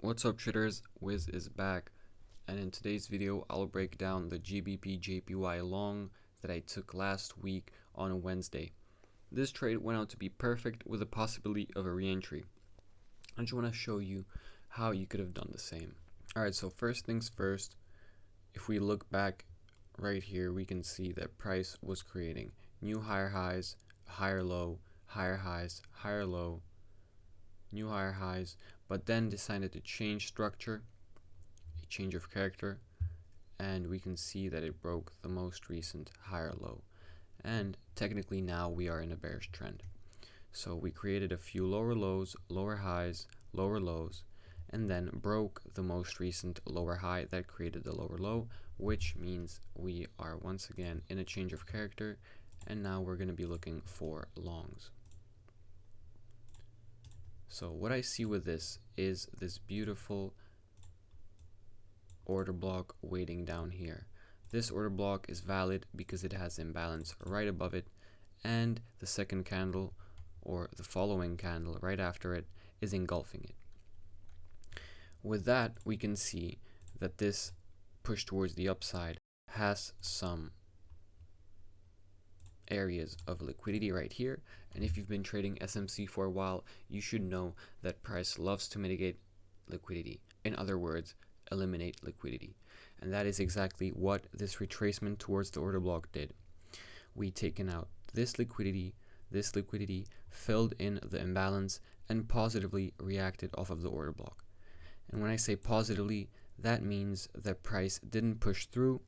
What's up traders, Wiz is back, and in today's video I'll break down the GBPJPY long that I took last week on Wednesday. This trade went out to be perfect with the possibility of a re-entry. I just want to show you how you could have done the same. Alright, so first things first, if we look back right here, we can see that price was creating new higher highs, higher low, higher highs, higher low, new higher highs, but then decided to change structure, a change of character, and we can see that it broke the most recent higher low, and technically now we are in a bearish trend. So we created a few lower lows, lower highs, lower lows, and then broke the most recent lower high that created the lower low, which means we are once again in a change of character, and now we're going to be looking for longs. So what I see with this is this beautiful order block waiting down here. This order block is valid because it has imbalance right above it, and the second candle or the following candle right after it is engulfing it. With that, we can see that this push towards the upside has some areas of liquidity right here, and if you've been trading SMC for a while, you should know that price loves to mitigate liquidity. In other words, eliminate liquidity, and that is exactly what this retracement towards the order block did. We taken out this liquidity filled in the imbalance and positively reacted off of the order block. And when I say positively, that means that price didn't push through,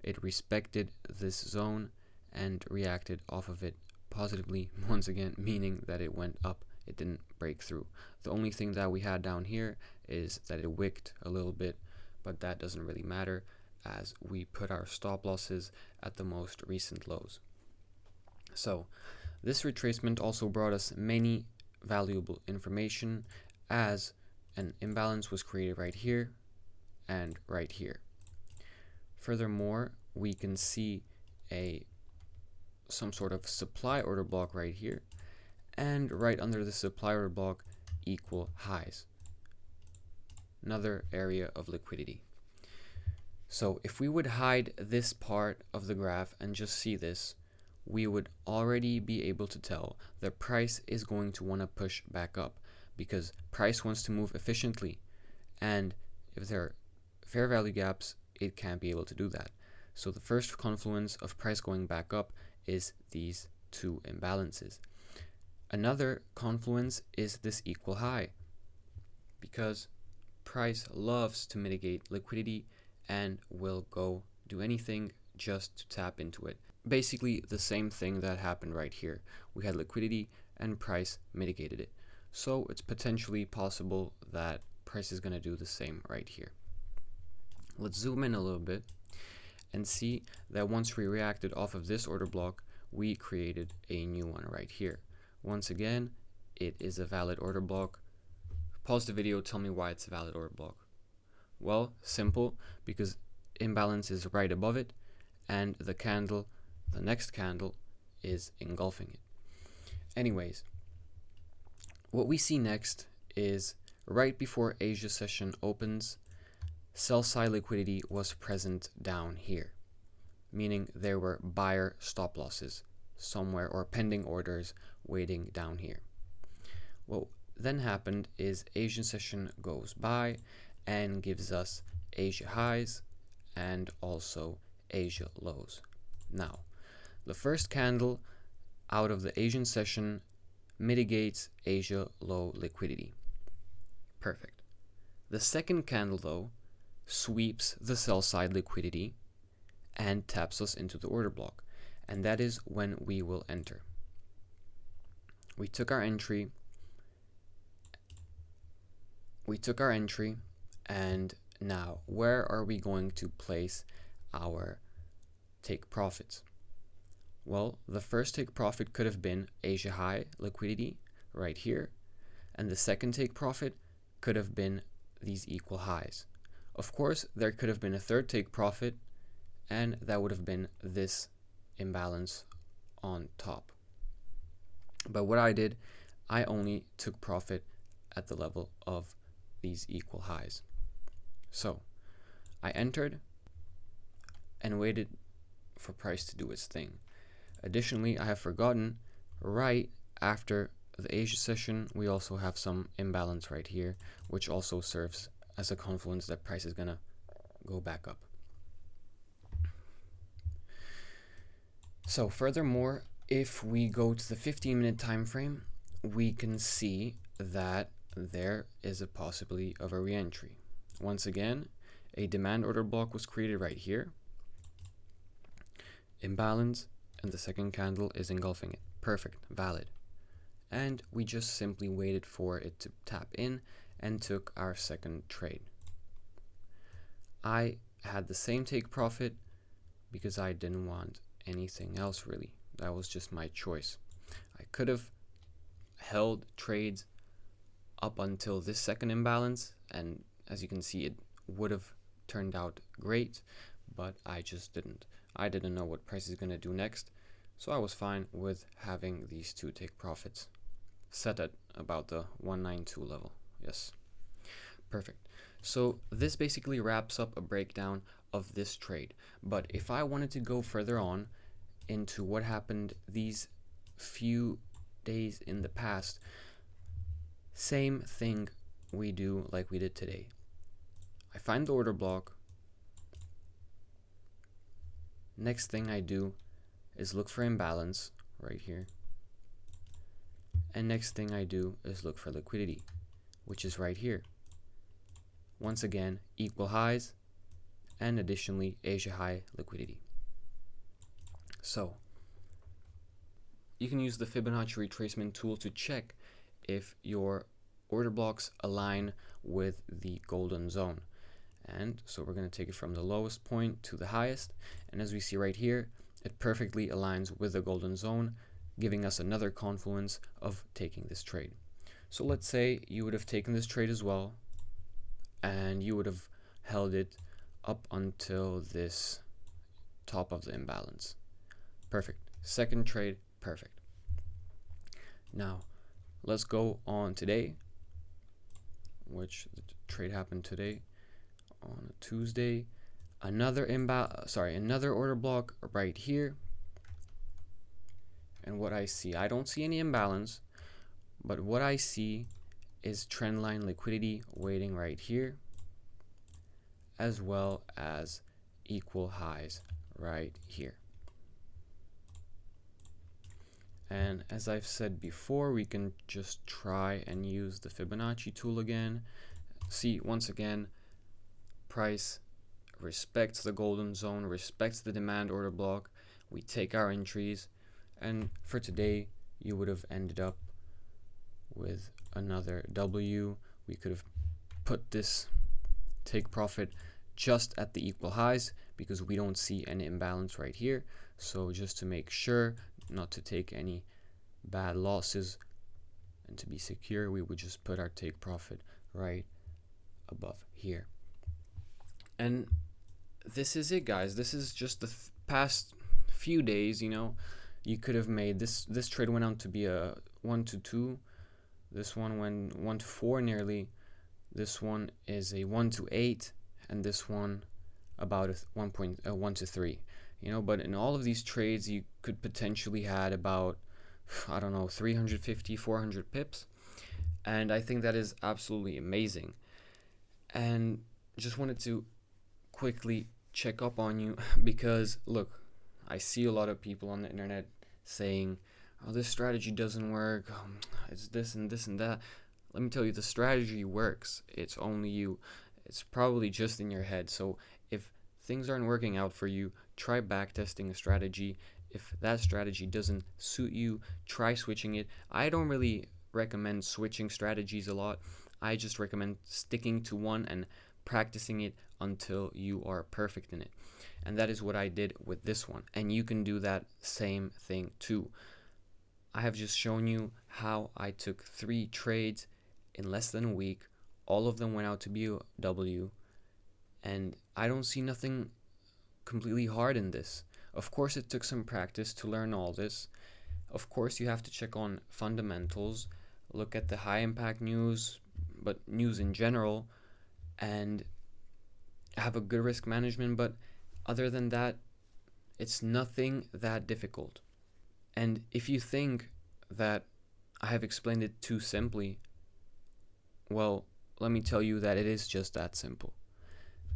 it respected this zone and reacted off of it positively, once again meaning that it went up, it didn't break through. The only thing that we had down here is that it wicked a little bit, but that doesn't really matter as we put our stop losses at the most recent lows. So this retracement also brought us many valuable information, as an imbalance was created right here and right here. Furthermore, we can see some sort of supply order block right here, and right under the supply order block equal highs, another area of liquidity. So if we would hide this part of the graph and just see this, we would already be able to tell that price is going to want to push back up, because price wants to move efficiently, and if there are fair value gaps, it can't be able to do that. So the first confluence of price going back up is these two imbalances. Another confluence is this equal high, because price loves to mitigate liquidity and will go do anything just to tap into it. Basically the same thing that happened right here. We had liquidity and price mitigated it. So it's potentially possible that price is going to do the same right here. Let's zoom in a little bit and see that once we reacted off of this order block, we created a new one right here. Once again, it is a valid order block. Pause the video, tell me why it's a valid order block. Well, simple, because imbalance is right above it, and the next candle is engulfing it. Anyways, what we see next is right before Asia session opens, sell side liquidity was present down here, meaning there were buyer stop losses somewhere or pending orders waiting down here. What then happened is Asian session goes by and gives us Asia highs and also Asia lows. Now, the first candle out of the Asian session mitigates Asia low liquidity. Perfect. The second candle though sweeps the sell side liquidity and taps us into the order block, and that is when we will enter. We took our entry, and now where are we going to place our take profits? Well, the first take profit could have been Asia high liquidity right here, and the second take profit could have been these equal highs. Of course, there could have been a third take profit, and that would have been this imbalance on top. But what I did, I only took profit at the level of these equal highs. So I entered and waited for price to do its thing. Additionally, I have forgotten right after the Asia session, we also have some imbalance right here, which also serves as a confluence that price is gonna go back up. So furthermore, if we go to the 15-minute time frame, we can see that there is a possibility of a re-entry. Once again, a demand order block was created right here. Imbalance, and the second candle is engulfing it. Perfect, valid. And we just simply waited for it to tap in and took our second trade. I had the same take profit because I didn't want anything else really. That was just my choice. I could have held trades up until this second imbalance, and as you can see, it would have turned out great, but I just didn't. I didn't know what price is going to do next, so I was fine with having these two take profits set at about the 192 level. Yes, perfect. So this basically wraps up a breakdown of this trade. But if I wanted to go further on into what happened these few days in the past, same thing we do like we did today. I find the order block. Next thing I do is look for imbalance right here. And next thing I do is look for liquidity, which is right here. Once again, equal highs, and additionally Asia high liquidity. So you can use the Fibonacci retracement tool to check if your order blocks align with the golden zone. And so we're going to take it from the lowest point to the highest, and as we see right here, it perfectly aligns with the golden zone, giving us another confluence of taking this trade. So let's say you would have taken this trade as well, and you would have held it up until this top of the imbalance. Perfect. Second trade, perfect. Now let's go on today, which the trade happened today on a Tuesday. Another order block right here. And what I see, I don't see any imbalance, but what I see is trendline liquidity waiting right here, as well as equal highs right here. And as I've said before, we can just try and use the Fibonacci tool again. See, once again, price respects the golden zone, respects the demand order block. We take our entries, and for today, you would have ended up with another W. We could have put this take profit just at the equal highs because we don't see any imbalance right here. So just to make sure not to take any bad losses and to be secure, we would just put our take profit right above here. And this is it, guys. This is just the past few days. You know, you could have made this trade went out to be a 1 to 2. This one went 1 to 4 nearly. This one is a 1 to 8, and this one about a 1 to 3. You know, but in all of these trades, you could potentially had about, I don't know, 350, 400 pips, and I think that is absolutely amazing. And just wanted to quickly check up on you because look, I see a lot of people on the internet saying, oh, this strategy doesn't work, it's this and this and that. Let me tell you, the strategy works. It's only you. It's probably just in your head. So if things aren't working out for you, try backtesting a strategy. If that strategy doesn't suit you, try switching it. I don't really recommend switching strategies a lot. I just recommend sticking to one and practicing it until you are perfect in it. And that is what I did with this one. And you can do that same thing too. I have just shown you how I took 3 trades in less than a week. All of them went out to be a W. And I don't see nothing completely hard in this. Of course, it took some practice to learn all this. Of course, you have to check on fundamentals, look at the high impact news, but news in general, and have a good risk management. But other than that, it's nothing that difficult. And if you think that I have explained it too simply, well, let me tell you that it is just that simple.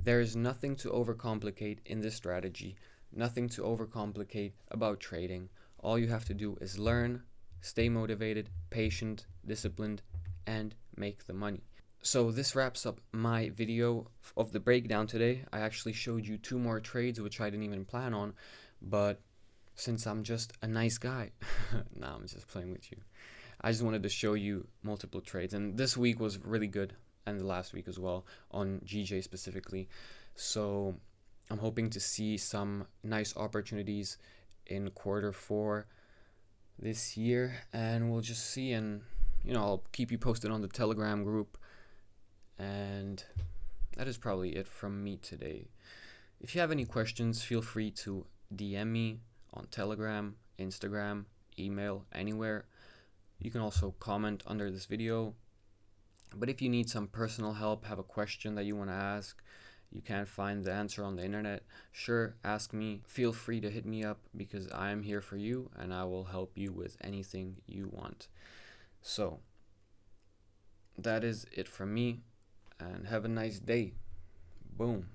There is nothing to overcomplicate in this strategy, nothing to overcomplicate about trading. All you have to do is learn, stay motivated, patient, disciplined, and make the money. So this wraps up my video of the breakdown today. I actually showed you 2 more trades, which I didn't even plan on, but since I'm just a nice guy, nah, I'm just playing with you. I just wanted to show you multiple trades, and this week was really good, and the last week as well, on GJ specifically. So I'm hoping to see some nice opportunities in Q4 this year, and we'll just see. And I'll keep you posted on the Telegram group. And that is probably it from me today. If you have any questions, feel free to DM me on Telegram, Instagram, email, anywhere. You can also comment under this video. But if you need some personal help, have a question that you want to ask, you can't find the answer on the internet, sure, ask me. Feel free to hit me up, because I am here for you and I will help you with anything you want. So that is it from me, and have a nice day. Boom.